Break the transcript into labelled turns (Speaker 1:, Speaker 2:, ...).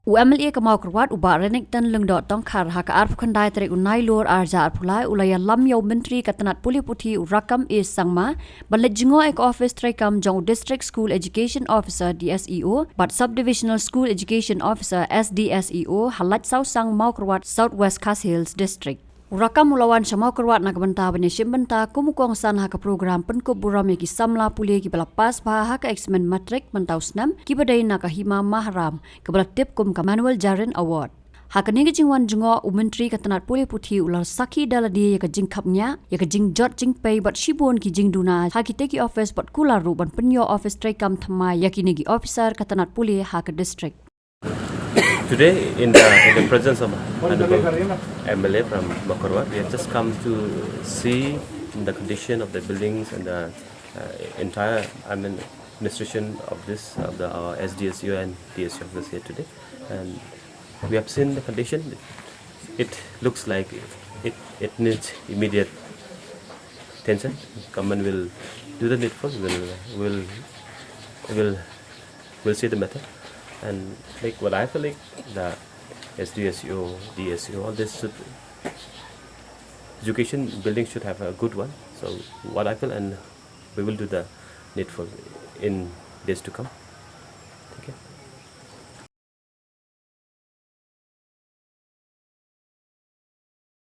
Speaker 1: UMLA kemau kerwat uba renek tan leng dot tong khar hak arf khandai trek unai lor arja arpulai ulaya lam yo menteri katanat puli puthi Rakkam is sangma balet jingo ek office treikam jong District School Education Officer DSEO but Subdivisional School Education Officer SDSEO halat sau sang mau kerwat Southwest Khasi Hills District. Rakkam mulawan sama kerwat nak benta benesim benta kumukong san hak program penkup buram ki samla pule ki belapas bah hak examen matrik mentau snam ki badai nak hima mahram ke tip kum ka Manuel Jarin Award. Hak ni jingwan jingo umentri katanat pule puthi ular saki daladi ya ka jingkapnya ya ka jing jot jing pay bat shibon ki jing duna hak ki office bat Kular ru ban pynioh office treikam thamai ya ki ni ophisar katanat pule hak Distrik.
Speaker 2: Today, in the presence of Honorable MLA from Meghalaya, we have just come to see the condition of the buildings and the entire administration of our SDSU and DSU office here today. And we have seen the condition. It looks like it needs immediate attention. Government will do the needful. Will see the matter. And like what I feel like the SDSU, DSU, all this education building should have a good one. So what I feel, and we will do the needful in days to come.